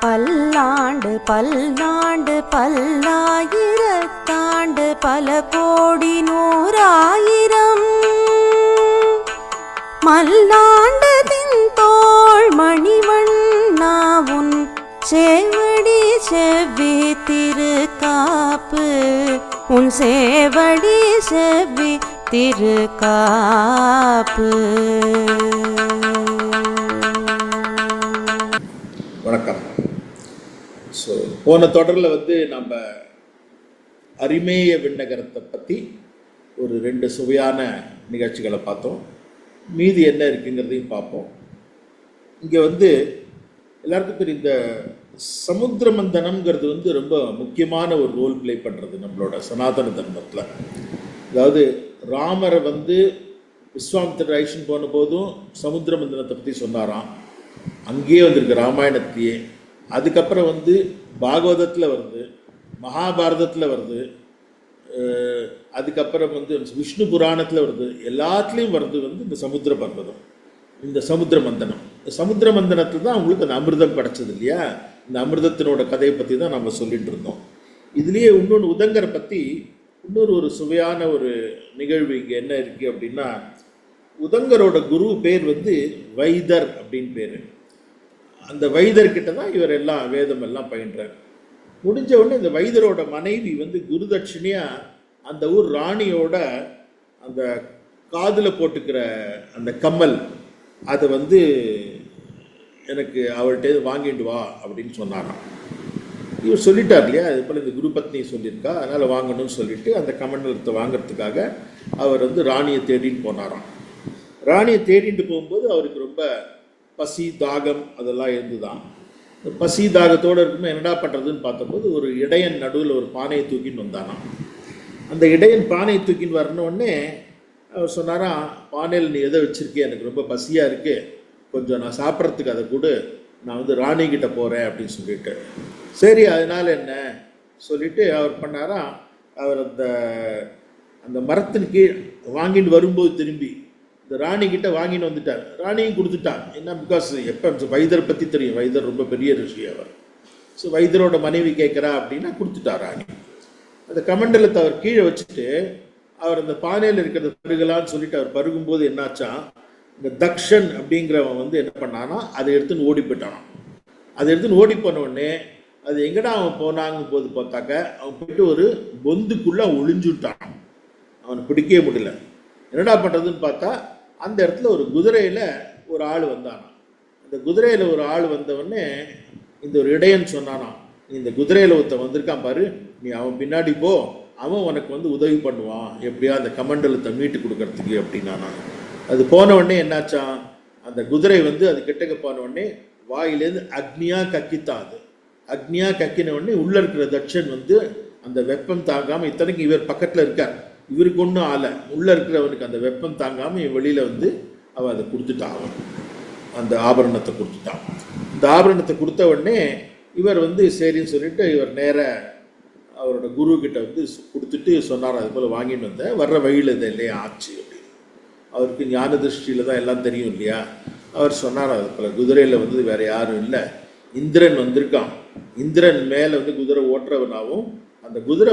பல்லாண்டு பல்லாண்டு பல்லாயிரத்தாண்டு பல கோடி நூறாயிரம் மல்லாண்டதின் தோள் மணிவண்ணாவுன் சேவடி செவ்வி திருக்காப்பு உன் சேவடி செவ்வி திருக்காப்பு. வணக்கம். ஸோ போன தொடரில் நம்ம அரிமேய விண்ணகரத்தை பற்றி ஒரு 2 சுவையான நிகழ்ச்சிகளை பார்த்தோம். மீதி என்ன இருக்குங்கிறதையும் பார்ப்போம். இங்கே எல்லாருக்கும் தெரியும், இந்த சமுத்திர மந்தனம்ங்கிறது ரொம்ப முக்கியமான ஒரு ரோல் ப்ளே பண்ணுறது நம்மளோட சனாதன தர்மத்தில். அதாவது ராமரை விஸ்வாமித்திரர் ஐஷன் போன போதும் சமுத்திர மந்தனத்தை பற்றி சொன்னாராம். அங்கேயே வந்திருக்கு ராமாயணத்திலேயே. அதுக்கப்புறம் பாகவதத்தில் வருது, மகாபாரதத்தில் வருது, அதுக்கப்புறம் விஷ்ணு புராணத்தில் வருது. எல்லாத்துலேயும் வருது இந்த சமுத்திர பர்வதம், இந்த சமுத்திர மந்தனம். இந்த சமுத்திர மந்தனத்தில் தான் அவங்களுக்கு அந்த அமிர்தம் கிடச்சது இல்லையா? இந்த அமிர்தத்தினோட கதையை பற்றி தான் நம்ம சொல்லிட்டு இருந்தோம். இதுலேயே இன்னொன்று உதங்கரை பற்றி ஒரு சுவையான ஒரு நிகழ்வு இங்கே என்ன இருக்குது அப்படின்னா, உதங்கரோட குரு பேர் வைதர் அப்படின்னு பேர். அந்த வைதர்கிட்ட தான் இவர் எல்லாம் வேதம் எல்லாம் பயின்றார். முடிஞ்ச உடனே இந்த வைதரோட மனைவி குருதட்சிணியாக அந்த ஊர் ராணியோட அந்த காதில் போட்டுக்கிற அந்த கம்மல் அதை எனக்கு அவள்கிட்ட வாங்கிட்டு வா அப்படின்னு சொன்னாராம். இவர் சொல்லிட்டார் இல்லையா, அது போல் இந்த குரு பத்னி சொல்லியிருக்கா, அதனால் வாங்கணும்னு சொல்லிட்டு அந்த கமண்டலத்தை வாங்கிறதுக்காக அவர் ராணியை தேடின்னு போனாராம். ராணியை தேடிட்டு போகும்போது அவருக்கு ரொம்ப பசி தாகம் அதெல்லாம் இருந்துதான். பசி தாகத்தோடு இருக்கும்போது என்னடா பண்ணுறதுன்னு பார்த்தபோது ஒரு இடையன் நடுவில் ஒரு பானையை தூக்கின்னு வந்தானாம். அந்த இடையன் பானையை தூக்கின்னு வரணுன்னே அவர் சொன்னாராம், பானையில் நீ எதை வச்சுருக்கே, எனக்கு ரொம்ப பசியாக இருக்குது, கொஞ்சம் நான் சாப்பிட்றதுக்கு அதை கொடு, நான் ராணிக்கிட்ட போகிறேன் அப்படின்னு சொல்லிட்டு. சரி அதனால் என்ன சொல்லிவிட்டு அவர் பண்ணாராம். அவர் அந்த மரத்தின் கீழ் வாங்கிட்டு வரும்போது திரும்பி இந்த ராணிக்கிட்ட வாங்கின்னு வந்துட்டார். ராணியும் கொடுத்துட்டான். என்ன, பிகாஸ் எப்போ வைதர் பற்றி தெரியும், வைதர் ரொம்ப பெரிய ரிஷி அவர். ஸோ வைதரோட மனைவி கேட்குறா அப்படின்னா கொடுத்துட்டார் ராணி. அந்த கமண்டலத்தை அவர் கீழே வச்சுட்டு அவர் அந்த பானையில் இருக்கிறத பருகலான்னு சொல்லிட்டு அவர் பருகும்போது என்னாச்சா, இந்த தக்ஷன் அப்படிங்கிறவன் என்ன பண்ணானா, அதை எடுத்துன்னு ஓடி போயிட்டானான். அதை எடுத்துன்னு ஓடி போன உடனே அது எங்கடா அவன் போனாங்க போது பார்த்தாக்க அவன் போயிட்டு ஒரு பொந்துக்குள்ளே ஒளிஞ்சுட்டான். அவனை பிடிக்கவே முடியல. என்னடா பண்ணுறதுன்னு பார்த்தா அந்த இடத்துல ஒரு குதிரையில் ஒரு ஆள் வந்தானா. அந்த குதிரையில் ஒரு ஆள் வந்தவொடனே இந்த ஒரு இடையன் சொன்னானான், நீ இந்த குதிரையில் ஒருத்தன் வந்திருக்கான் பாரு, நீ அவன் பின்னாடி போ, அவன் உனக்கு உதவி பண்ணுவான் எப்படியா அந்த கமண்டலத்தை மீட்டு கொடுக்கறதுக்கு அப்படின்னானா. அது போன உடனே என்னாச்சான், அந்த குதிரை அது கிட்டக்க போன உடனே வாயிலேருந்து அக்னியாக கக்கித்தான். அது அக்னியாக கக்கின உடனே உள்ளே இருக்கிற தட்சன் அந்த வெப்பம் தாங்காமல், இத்தனைக்கும் இவர் பக்கத்தில் இருக்கார், இவருக்கு ஒன்றும் ஆலை, உள்ளே இருக்கிறவனுக்கு அந்த வெப்பம் தாங்காமல் இவன் வெளியில் அவன் அதை கொடுத்துட்டான். அவன் அந்த ஆபரணத்தை கொடுத்துட்டான். இந்த ஆபரணத்தை கொடுத்த உடனே இவர் சரின்னு சொல்லிட்டு இவர் நேர அவரோட குரு கிட்ட கொடுத்துட்டு சொன்னார், அது போல் வாங்கிட்டு வந்தேன், வர்ற வழியில் இதை இல்லையா ஆச்சு அப்படின்னு. அவருக்கு ஞான திருஷ்டியில் தான் எல்லாம் தெரியும் இல்லையா. அவர் சொன்னார், அது போல் குதிரையில் வேறு யாரும் இல்லை, இந்திரன் வந்திருக்கான், இந்திரன் மேலே குதிரை ஓட்டுறவனாகவும் அந்த குதிரை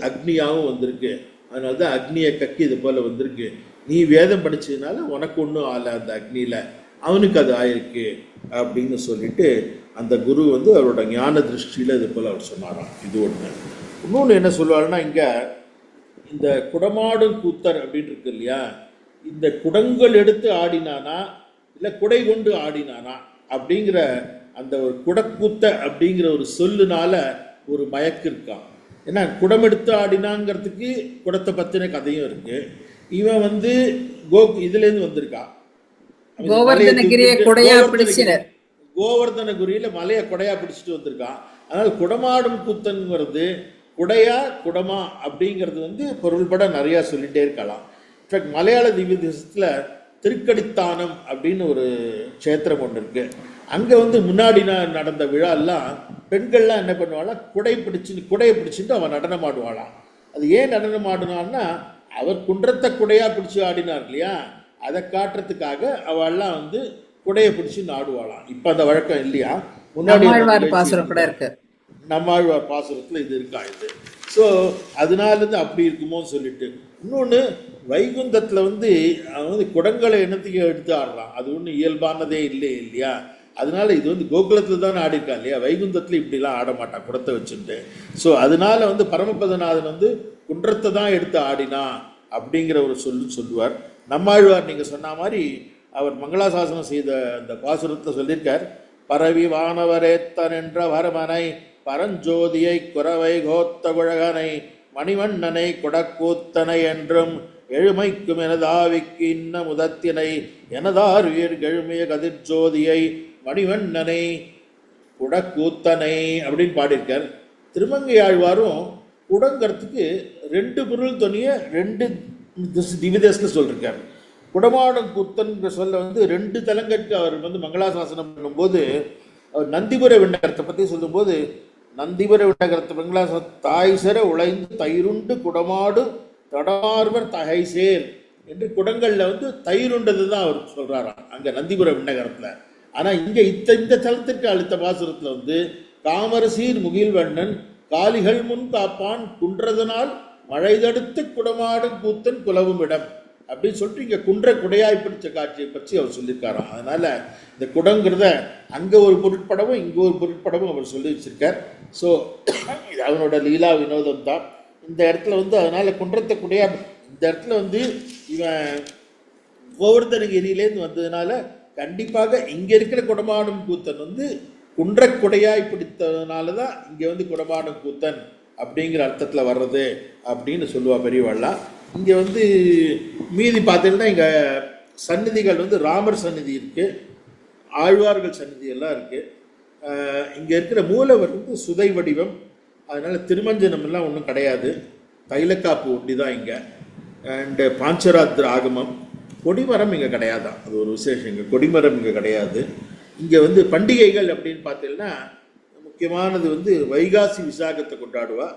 அக்னியாகவும் வந்திருக்கு, அதனால தான் அக்னியை கக்கி இது போல் வந்திருக்கு, நீ வேதம் படித்ததுனால உனக்கு ஒன்றும் ஆலை அந்த அக்னியில், அவனுக்கு அது ஆயிருக்கு அப்படின்னு சொல்லிட்டு அந்த குரு அவரோட ஞான திருஷ்டியில் இது போல் அவர் சொன்னாராம். இது ஒன்று. இன்னொன்று என்ன சொல்லுவாருன்னா, இங்கே இந்த குடமாடும் கூத்தர் அப்படின்னு இருக்கு இல்லையா, இந்த குடங்கள் எடுத்து ஆடினானா இல்லை குடை கொண்டு ஆடினானா அப்படிங்கிற அந்த ஒரு குடக்கூத்த அப்படிங்கிற ஒரு சொல்லுனால ஒரு மயக்கு இருக்கான். ஏன்னா குடம் எடுத்து ஆடினாங்கிறதுக்கு குடத்தை பற்றின கதையும் இருக்கு. இவன் இதுலேருந்து வந்திருக்கான், கோவர்தனகிரியில மலையை கொடையா பிடிச்சிட்டு வந்திருக்கான். அதனால குடமாடும் கூத்தன்கிறது குடையா குடமா அப்படிங்கிறது பொருள்பட நிறையா சொல்லிகிட்டே இருக்கலாம். இன்ஃபேக்ட் மலையாள திவ்ய தேசத்தில் திருக்கடித்தானம் அப்படின்னு ஒரு க்ஷேத்திரம் ஒன்று இருக்குது. அங்கே முன்னாடி நடந்த விழாலாம் பெண்கள்லாம் என்ன பண்ணுவாளாம், குடையை பிடிச்சிட்டு அவன் நடனம் ஆடுவாளாம். அது ஏன் நடனம் ஆடினான்னா, அவர் குன்றத்தை குடையாக பிடிச்சி ஆடினார் இல்லையா, அதை காட்டுறதுக்காக அவள்லாம் குடையை பிடிச்சி ஆடுவாளாம். இப்போ அந்த வழக்கம் இல்லையா, முன்னாடி நம்மாழ்வார் பாசுரம் கூட இருக்கு. நம்மாழ்வார் பாசுரத்தில் இது இருக்கா இது. ஸோ அதனாலேருந்து அப்படி இருக்குமோன்னு சொல்லிட்டு இன்னொன்று வைகுந்தத்தில் வந்து அவன் வந்து குடங்களை எண்ணத்துக்கு எடுத்து ஆடுறான். அது ஒன்றும் இயல்பானதே இல்லை இல்லையா. அதனால இது வந்து கோகுலத்தில் தான் ஆடிருக்கான் இல்லையா. வைகுந்தத்தில் இப்படிலாம் ஆட மாட்டான் குடத்தை வச்சுட்டு. ஸோ அதனால வந்து பரமபதநாதன் வந்து குன்றத்தை தான் எடுத்து ஆடினா அப்படிங்கிற ஒரு சொல்லுவார். நம்மாழ்வார் நீங்கள் சொன்ன மாதிரி அவர் மங்களாசாசனம் செய்த அந்த பாசுரத்தில் சொல்லியிருக்கார். பரவி வானவரேத்தன் என்ற வரமனை பரஞ்சோதியை குறவை கோத்த குழகனை மணிவண்ணனை குடக்கூத்தனை என்றும் எழுமைக்கும் எனதாவிக்கு இன்ன முதத்தினை எனதார் உயிர் எழுமிய கதிர்ஜோதியை மணிவண்ணனை குடக்கூத்தனை அப்படின்னு பாடியிருக்கார். திருமங்கை ஆழ்வாரும் குடங்கிறதுக்கு 2 பொருள் துணிய 2 திவிதேசத்தில் சொல்லியிருக்கார். குடமாடம் கூத்தன்ற சொல்ல வந்து 2 தலங்களுக்கு அவர் வந்து மங்களாசாசனம் பண்ணும்போது அவர் நந்திபுர விண்ணகரத்தை பற்றி சொல்லும்போது நந்திபுர விண்ணகரத்தை மங்களாச தாய் சேர உழைந்து தயிருண்டு குடமாடு தடார்வர் தகைசேர் என்று குடங்களில் வந்து தயிருண்டது தான் அவர் சொல்கிறாராம் அங்கே நந்திபுர விண்ணகரத்தில். ஆனால் இங்கே இந்த தலத்திற்கு அழுத்த பாசுரத்தில் வந்து காமரசீர் முகில்வண்ணன் காலிகள் முன் காப்பான் குன்றதனால் மழை தடுத்து குடமாடும் கூத்தன் குலவும் இடம் அப்படின்னு சொல்லிட்டு இங்கே குன்ற குடையாய் பிடிச்ச காட்சியை பற்றி அவர் சொல்லியிருக்காராம். அதனால் இந்த குடங்கிறத அங்கே ஒரு பொருட்படமும் இங்கே ஒரு பொருட்படமும் அவர் சொல்லி வச்சிருக்கார். ஸோ இது அவனோட லீலா வினோதம் தான். இந்த இடத்துல வந்து அதனால் குன்றத்தை குடையா இந்த இடத்துல வந்து இவன் கோவர்தனகிரியிலேருந்து வந்ததுனால கண்டிப்பாக இங்கே இருக்கிற குடமாடும் கூத்தன் வந்து குன்ற குடையாய் பிடித்ததுனால தான் இங்கே வந்து குடமாடும் கூத்தன் அப்படிங்கிற அர்த்தத்தில் வர்றது அப்படின்னு சொல்லுவா பெரியவாள்லாம். இங்கே வந்து மீதி பார்த்தீங்கன்னா இங்கே சந்நிதிகள் வந்து ராமர் சந்நிதி இருக்குது, ஆழ்வார்கள் சந்நிதி எல்லாம் இருக்குது. இங்கே இருக்கிற மூலவர் வந்து சுதை வடிவம். அதனால் திருமஞ்சனம் எல்லாம் ஒன்றும் கிடையாது. தைலக்காப்பு ஒட்டி தான் இங்கே. அண்டு பாஞ்சராத்திர ஆகமம். கொடிமரம் இங்கே கிடையாதான், அது ஒரு விசேஷம். இங்கே கொடிமரம் இங்கே கிடையாது. இங்கே வந்து பண்டிகைகள் அப்படின்னு பார்த்தீங்கன்னா முக்கியமானது வந்து வைகாசி விசாகத்தை கொண்டாடுவா.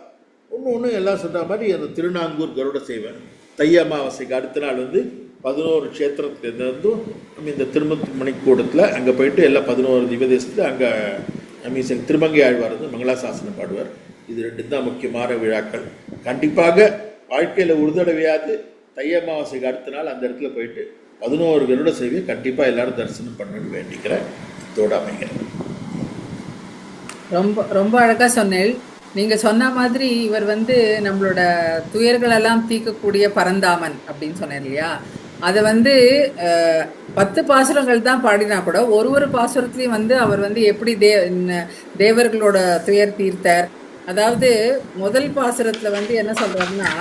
ஒன்று எல்லாம் சொல்கிற மாதிரி அந்த திருநாங்கூர் கருட சேவை தை அமாவாசைக்கு அடுத்த நாள் வந்து 11 க்ஷேத்திரத்துலேருந்தும் நம்ம இந்த திருமணி கூடத்தில் அங்கே போயிட்டு எல்லாம் 11 திவதேசத்தில் அங்கே நம்ம திருமங்கை ஆழ்வார் வந்து மங்களாசாசனம் பாடுவார். இது 2 தான் முக்கியமான விழாக்கள். கண்டிப்பாக வாழ்க்கையில் ஒரு தடவையாவது தை அமாவாசைக்கு அடுத்த நாள் அந்த இடத்துல போயிட்டு 11 கருட சேவையை கண்டிப்பாக எல்லாரும் தரிசனம் பண்ணணும்னு வேண்டிக்கிறேன். இதோடு அமைகிறேன். ரொம்ப ரொம்ப அழகாக சொன்னேன். நீங்கள் சொன்ன மாதிரி இவர் வந்து நம்மளோட துயர்களெல்லாம் தீர்க்கக்கூடிய பரந்தாமன் அப்படின்னு சொன்னேன் இல்லையா. அதை வந்து 10 பாசுரங்கள் தான் பாடினா கூட ஒரு பாசுரத்துலேயும் வந்து அவர் வந்து எப்படி தேவர்களோட துயர் தீர்த்தார். அதாவது முதல் பாசுரத்தில் வந்து என்ன சொல்கிறாருன்னா,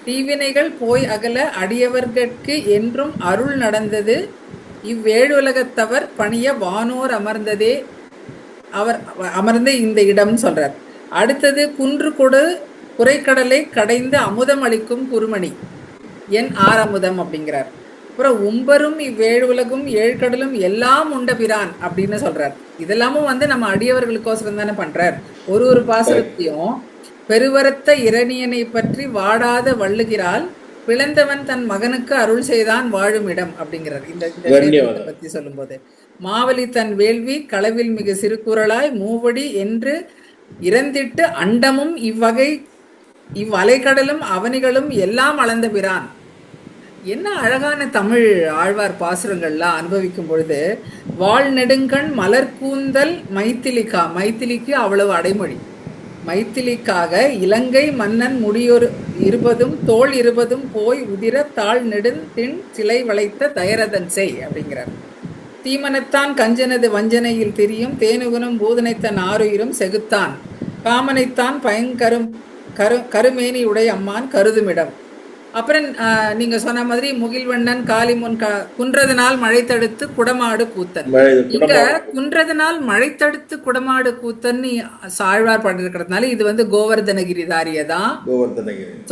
தீவினைகள் போய் அகல அடியவர்கட்கு என்றும் அருள் நடந்தது இவ்வேழுலகத்தவர் பணிய வானோர் அமர்ந்ததே அவர் அமர்ந்த இந்த இடம்னு சொல்றார். அடுத்தது குன்று கொடு குறைக்கடலை கடைந்து அமுதம் அளிக்கும் குருமணி என் ஆரமுதம் அப்படிங்கிறார். அப்புறம் உம்பரும் இவ்வேழு உலகும் 7 கடலும் எல்லாம் உண்ட பிரான் அப்படின்னு சொல்றார். இதெல்லாமும் வந்து நம்ம அடியவர்களுக்கோசரம் தானே பண்றார். ஒரு பாசுரத்தையும் பெருவரத்த இரணியனை பற்றி வாடாத வள்ளுகிறாள் பிளந்தவன் தன் மகனுக்கு அருள் செய்தான் வாழும் இடம் அப்படிங்கிறார். இந்த பத்தி சொல்லும் போது மாவலி தன் வேள்வி களவில் மிக சிறு குரலாய் மூவடி என்று இறந்திட்டு அண்டமும் இவ்வகை இவ்வலைக்கடலும் அவனிகளும் எல்லாம் அளந்த பிரான். என்ன அழகான தமிழ் ஆழ்வார் பாசுரங்கள்லாம் அனுபவிக்கும் பொழுது வாழ் நெடுங்கண் மலர்கூந்தல் மைத்திலிக்கு அவ்வளவு அடைமொழி. மைத்திலிக்காக இலங்கை மன்னன் முடியொரு 20 தோல் 20 போய் உதிர தாழ் நெடுந்தின் சிலை வளைத்த தயரதன் செய் அப்படிங்கிறார். தீமனத்தான் கஞ்சனது வஞ்சனையில் திரியும் தேனுகுனும் பூதனைத்தன் ஆறுயிரும் செகுத்தான் காமனைத்தான் பயங்கரும் கருமேனி உடைய அம்மான் கருதுமிடம். அப்புறம் நீங்க சொன்ன மாதிரி முகில்வண்ணன் காளிமுன் குன்றதனால் மழை தடுத்து குடமாடு கூத்தன். இங்க குன்றதனால் மழை தடுத்து குடமாடு கூத்தன் ஆழ்வார் பாடிருக்கிறதுனால இது வந்து கோவர்தனகிரிதாரிய தான்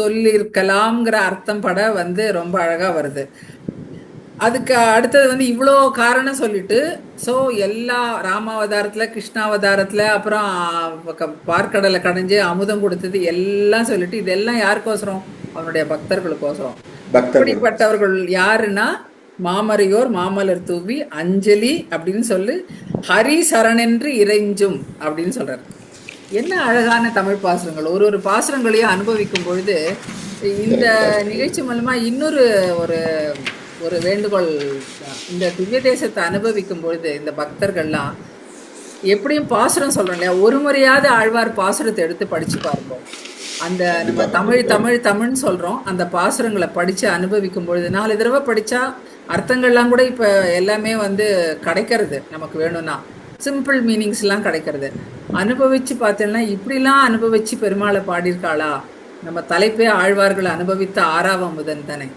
சொல்லியிருக்கலாம்ங்கிற அர்த்தம் பட வந்து ரொம்ப அழகா வருது. அதுக்கு அடுத்தது வந்து இவ்வளோ காரணம் சொல்லிட்டு ஸோ எல்லா ராமாவதாரத்தில் கிருஷ்ணாவதாரத்தில் அப்புறம் பார்க்கடலை கடைஞ்சு அமுதம் கொடுத்தது எல்லாம் சொல்லிட்டு இதெல்லாம் யாருக்கோசரம்? அவனுடைய பக்தர்களுக்கோசரம். அப்படிப்பட்டவர்கள் யாருன்னா மாமரையோர் மாமலர் தூவி அஞ்சலி அப்படின்னு சொல்லு ஹரி சரணென்று இறைஞ்சும் அப்படின்னு சொல்றாரு. என்ன அழகான தமிழ் பாசுரங்கள். ஒரு ஒரு பாசுரங்களையும் அனுபவிக்கும் பொழுது இந்த நிகழ்ச்சி மூலமா இன்னொரு ஒரு ஒரு வேண்டுகோள் தான். இந்த திவ்ய தேசத்தை அனுபவிக்கும் பொழுது இந்த பக்தர்கள்லாம் எப்படியும் பாசுரம் சொல்றோம் இல்லையா, ஒரு முறையாவது ஆழ்வார் பாசுரத்தை எடுத்து படிச்சு பார்ப்போம். அந்த நம்ம தமிழ் தமிழ் தமிழ்னு சொல்றோம், அந்த பாசுரங்களை படிச்சு அனுபவிக்கும் பொழுது 4 தடவை படிச்சா அர்த்தங்கள்லாம் கூட இப்ப எல்லாமே வந்து கிடைக்கிறது. நமக்கு வேணும்னா சிம்பிள் மீனிங்ஸ்லாம் கிடைக்கிறது. அனுபவிச்சு பார்த்தேன்னா இப்படிலாம் அனுபவிச்சு பெருமாளை பாடியிருக்காளா. நம்ம தலைப்பே ஆழ்வார்களை அனுபவித்த 6ஆம் அமுதன் தானே.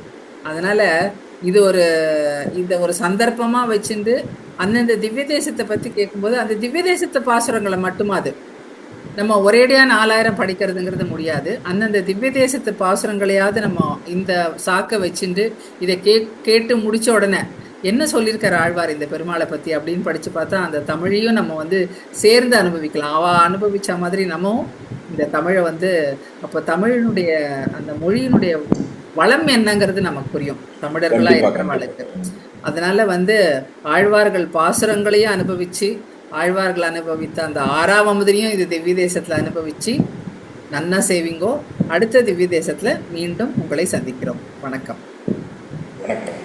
அதனால இது இந்த ஒரு சந்தர்ப்பமா வச்சுட்டு அந்தந்த திவ்ய தேசத்தை பத்தி கேட்கும்போது அந்த திவ்ய தேசத்தை பாசுரங்களை மட்டுமா அது நம்ம ஒரேடியா 4000 படிக்கிறதுங்கிறது முடியாது. அந்தந்த திவ்ய தேசத்து பாசுரங்களையாவது நம்ம இந்த சாக்க வச்சுட்டு இதை கேட்டு முடிச்ச உடனே என்ன சொல்லியிருக்காரு ஆழ்வார் இந்த பெருமாளை பத்தி அப்படின்னு படிச்சு பார்த்தா அந்த தமிழையும் நம்ம வந்து சேர்ந்து அனுபவிக்கலாம். அவ அனுபவிச்ச மாதிரி நம்மவும் இந்த தமிழை வந்து அப்போ தமிழினுடைய அந்த மொழியினுடைய வளம் என்னங்கிறது நமக்கு புரியும் தமிழர்களா இருக்கிறவங்களுக்கு. அதனால வந்து ஆழ்வார்கள் பாசுரங்களையும் அனுபவிச்சு ஆழ்வார்கள் அனுபவித்த அந்த 6ஆம் அமுதனையும் இது திவ்ய தேசத்துல அனுபவிச்சு நன்னா சேவிங்கோ. அடுத்த திவ்ய தேசத்துல மீண்டும் உங்களை சந்திக்கிறோம். வணக்கம். வணக்கம்.